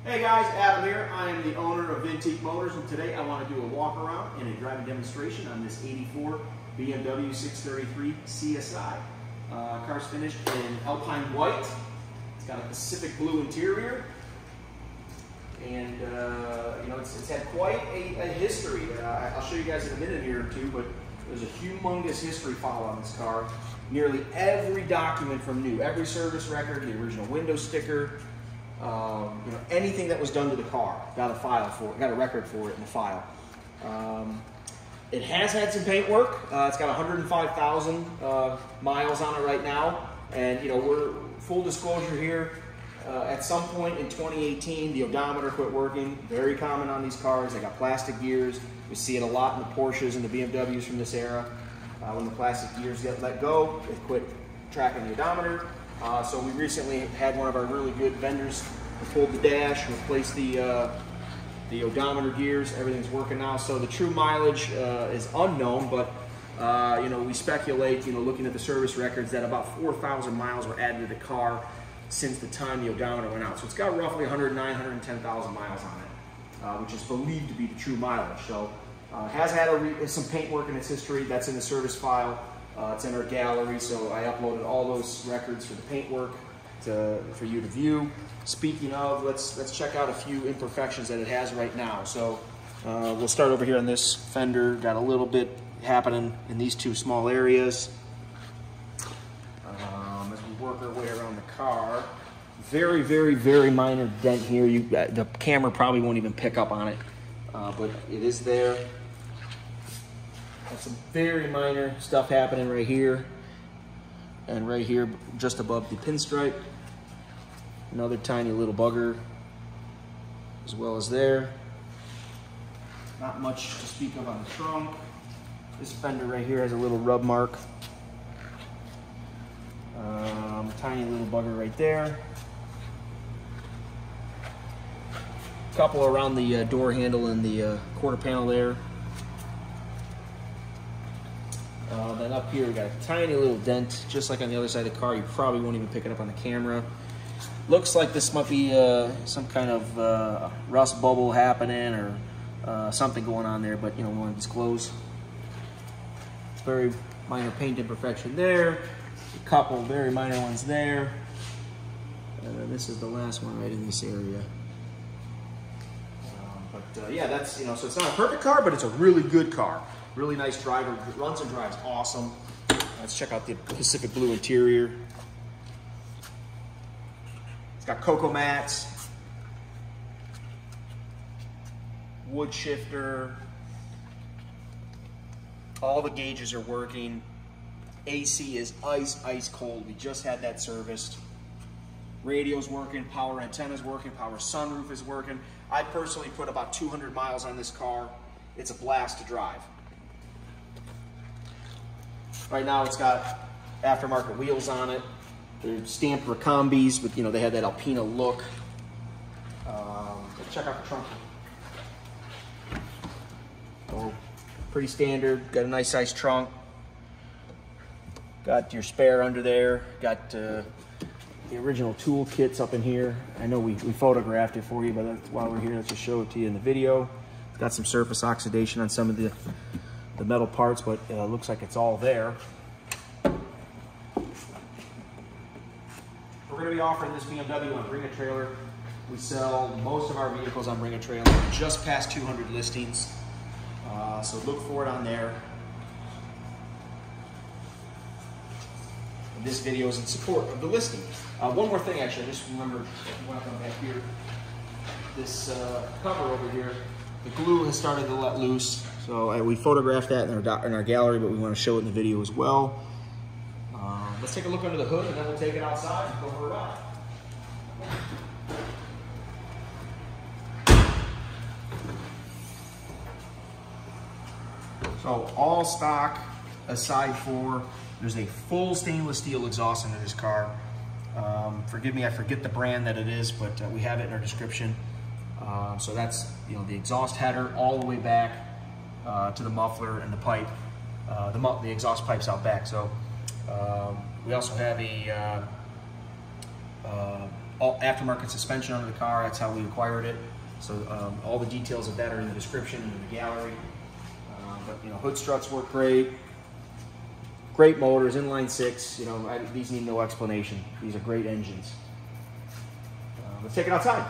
Hey guys, Adam here. I am the owner of Vintique Motors, and today I want to do a walk around and a driving demonstration on this 84 BMW 633CSi. Car's finished in Alpine white. It's got a Pacific blue interior, and you know, it's had quite a history. I'll show you guys in a minute here or two, but there's a humongous history file on this car. Nearly every document from new, every service record, the original window sticker. You know, anything that was done to the car, got a file for it, got a record for it in the file. It has had some paint work. It's got 105,000 miles on it right now, and you know, we're full disclosure here. At some point in 2018, the odometer quit working. Very common on these cars. They got plastic gears. We see it a lot in the Porsches and the BMWs from this era. When the plastic gears get let go, they quit tracking the odometer. So we recently had one of our really good vendors pulled the dash, replaced the odometer gears. Everything's working now. So the true mileage is unknown, but you know, we speculate, you know, looking at the service records, that about 4,000 miles were added to the car since the time the odometer went out. So it's got roughly 109,000, 110,000 miles on it, which is believed to be the true mileage. So has had some paint work in its history. That's in the service file. It's in our gallery, so I uploaded all those records for the paint work for you to view. Speaking of, let's check out a few imperfections that it has right now. So we'll start over here on this fender. Got a little bit happening in these two small areas. As we work our way around the car, very, very, very minor dent here. The camera probably won't even pick up on it, but it is there. Got some very minor stuff happening right here and right here just above the pinstripe. Another tiny little bugger as well as there. Not much to speak of on the trunk. This fender right here has a little rub mark. Tiny little bugger right there. Couple around the door handle and the quarter panel there. Then up here we got a tiny little dent, just like on the other side of the car. You probably won't even pick it up on the camera. Looks like this might be some kind of rust bubble happening or something going on there, but you know, we want to disclose. Very minor paint imperfection there. A couple very minor ones there. And then this is the last one right in this area. Yeah, that's, you know, so it's not a perfect car, but it's a really good car. Really nice driver, runs and drives awesome. Let's check out the Pacific blue interior. It's got cocoa mats, wood shifter. All the gauges are working. AC is ice cold. We just had that serviced. Radio's working, power antenna's working, power sunroof is working. I personally put about 200 miles on this car. It's a blast to drive. Right now it's got aftermarket wheels on it. They're stamped Recombis, but you know, they have that Alpina look. Let's check out the trunk. Oh, pretty standard. Got a nice size trunk. Got your spare under there. Got the original tool kits up in here. I know we photographed it for you, but while we're here, let's just show it to you in the video. It's got some surface oxidation on some of the metal parts, but looks like it's all there. We're going to be offering this BMW on Bring a Trailer. We sell most of our vehicles on Bring a Trailer. Just past 200 listings, so look for it on there. And this video is in support of the listing. One more thing, actually, I just remembered when I come back here. This cover over here, the glue has started to let loose. So we photographed that in our gallery, but we want to show it in the video as well. Let's take a look under the hood, and then we'll take it outside and go for a ride. So all stock, aside for, there's a full stainless steel exhaust under this car. Forgive me, I forget the brand that it is, but we have it in our description. So that's, you know, the exhaust header all the way back to the muffler and the pipe, the exhaust pipes out back. So we also have a aftermarket suspension under the car. That's how we acquired it. So all the details of that are in the description and in the gallery. But you know, hood struts work great. Great motors, inline six. You know, these need no explanation. These are great engines. Let's take it outside.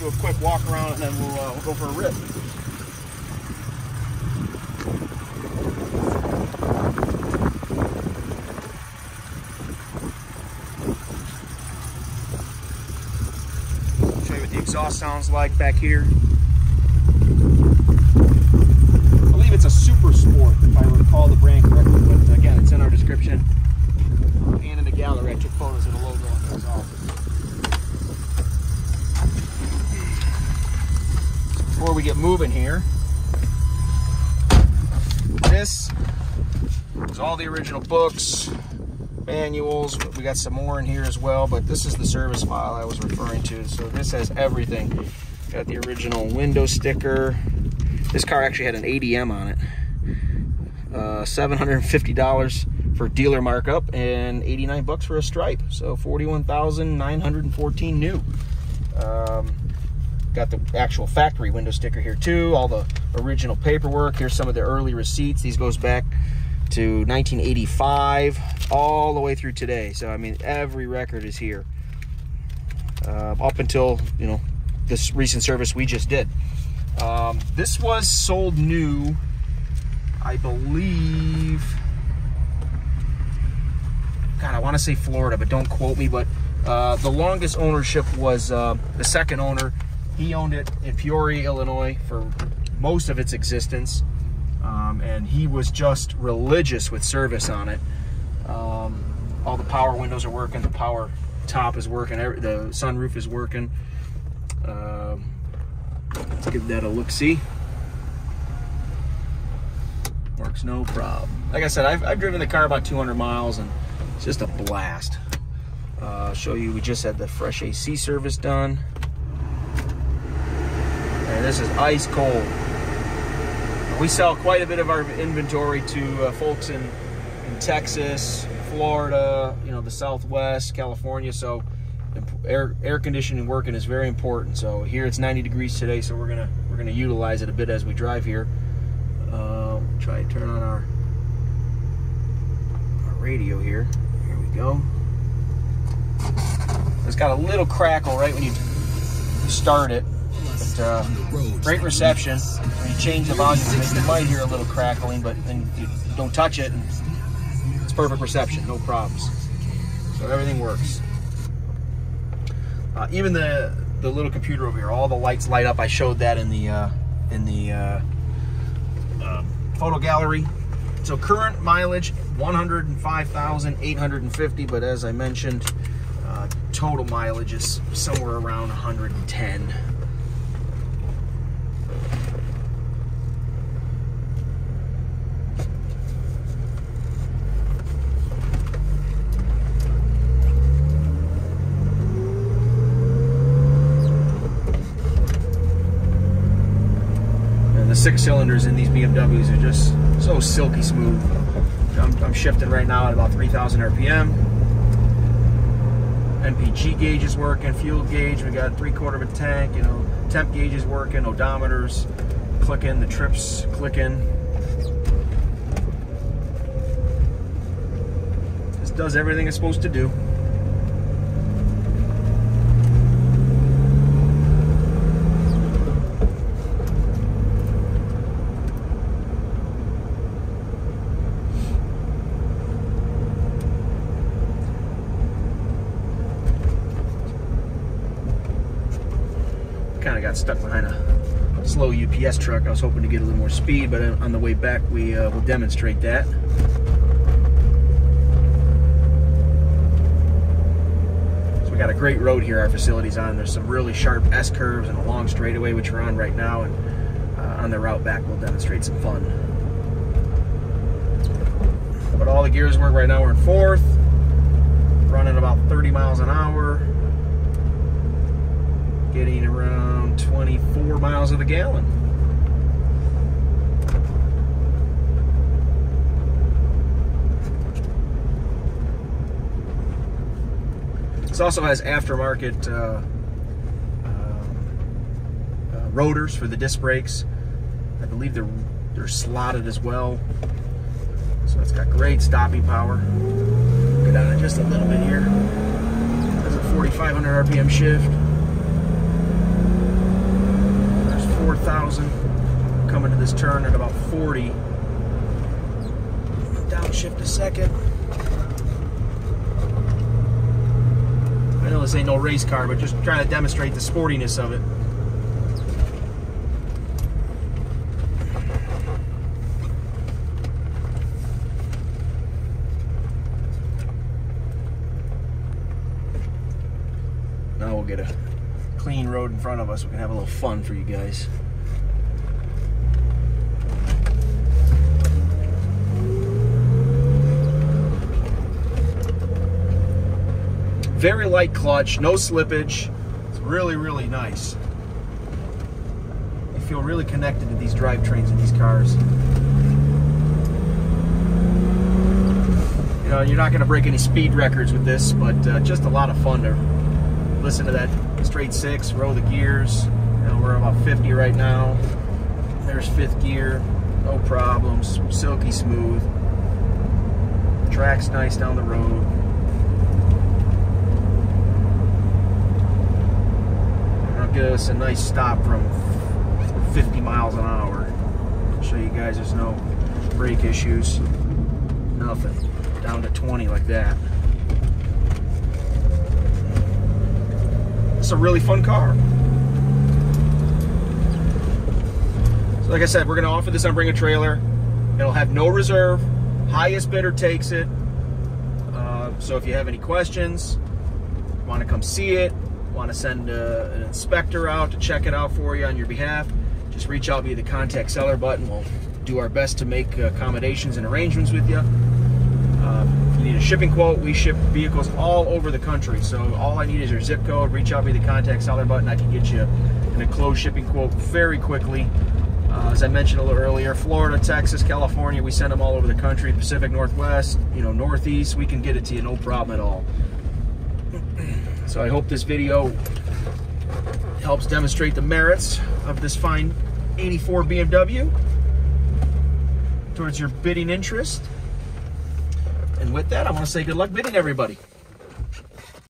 A quick walk around and then we'll go for a rip. I'll show you what the exhaust sounds like back here. I believe it's a Super Sport, if I recall the brand correctly, but again, it's in our description and in the gallery. I took photos of the logo on the exhaust. Before we get moving here, this is all the original books, manuals. We got some more in here as well, but this is the service file I was referring to. So this has everything. Got the original window sticker. This car actually had an ADM on it. $750 for dealer markup and $89 for a stripe. So $41,914 new. Got the actual factory window sticker here too, all the original paperwork. Here's some of the early receipts. These goes back to 1985 all the way through today. So I mean, every record is here up until, you know, this recent service we just did. This was sold new, I believe, God, I want to say Florida, but don't quote me, but the longest ownership was the second owner. He owned it in Peoria, Illinois for most of its existence, and he was just religious with service on it. All the power windows are working, the power top is working, the sunroof is working. Let's give that a look-see. Works no problem. Like I said, I've driven the car about 200 miles, and it's just a blast. I'll show you, we just had the fresh AC service done. And this is ice cold. We sell quite a bit of our inventory to folks in Texas, Florida, you know, the Southwest, California. So air conditioning working is very important. So here it's 90 degrees today, so we're gonna utilize it a bit as we drive here. Try to turn on our radio here. Here we go. It's got a little crackle right when you start it. But great reception. When you change the volume, you might hear a little crackling, but then you don't touch it, and it's perfect reception, no problems. So everything works. Even the little computer over here, all the lights light up. I showed that in the photo gallery. So current mileage 105,850, but as I mentioned, total mileage is somewhere around 110. The 6 cylinders in these BMWs are just so silky smooth. I'm shifting right now at about 3,000 RPM. MPG gauge is working, fuel gauge, we got 3/4 of a tank, you know, temp gauge is working, odometers clicking, the trips clicking. does everything it's supposed to do. Kind of got stuck behind a slow UPS truck. I was hoping to get a little more speed, but on the way back we will demonstrate that. So we got a great road here our facility's on. There's some really sharp S-curves and a long straightaway, which we're on right now, and on the route back we'll demonstrate some fun. But all the gears work right now. We're in fourth, running about 30 miles an hour. Getting around 24 miles of the gallon. This also has aftermarket rotors for the disc brakes. I believe they're slotted as well. So it's got great stopping power. Go down it just a little bit here. There's a 4,500 RPM shift. 4,000 coming to this turn at about 40. Downshift a second. I know this ain't no race car, but just trying to demonstrate the sportiness of it. Now we'll get a clean road in front of us. We can have a little fun for you guys. Very light clutch, no slippage. It's really, really nice. You feel really connected to these drivetrains in these cars. You know, you're not going to break any speed records with this, but just a lot of fun to listen to that straight six, roll the gears. You know, we're about 50 right now. There's fifth gear, no problems, silky smooth. Track's nice down the road. Get us a nice stop from 50 miles an hour. I'll show you guys there's no brake issues, nothing. Down to 20 like that. It's a really fun car. So like I said, we're going to offer this on Bring a Trailer. It'll have no reserve. Highest bidder takes it. So if you have any questions, want to come see it, want to send an inspector out to check it out for you on your behalf, just reach out via the contact seller button. We'll do our best to make accommodations and arrangements with you. If you need a shipping quote, we ship vehicles all over the country, so all I need is your zip code. Reach out via the contact seller button. I can get you an enclosed shipping quote very quickly. As I mentioned a little earlier, Florida, Texas, California, we send them all over the country. Pacific Northwest, you know, Northeast, we can get it to you no problem at all. So I hope this video helps demonstrate the merits of this fine 84 BMW towards your bidding interest. And with that, I want to say good luck bidding, everybody.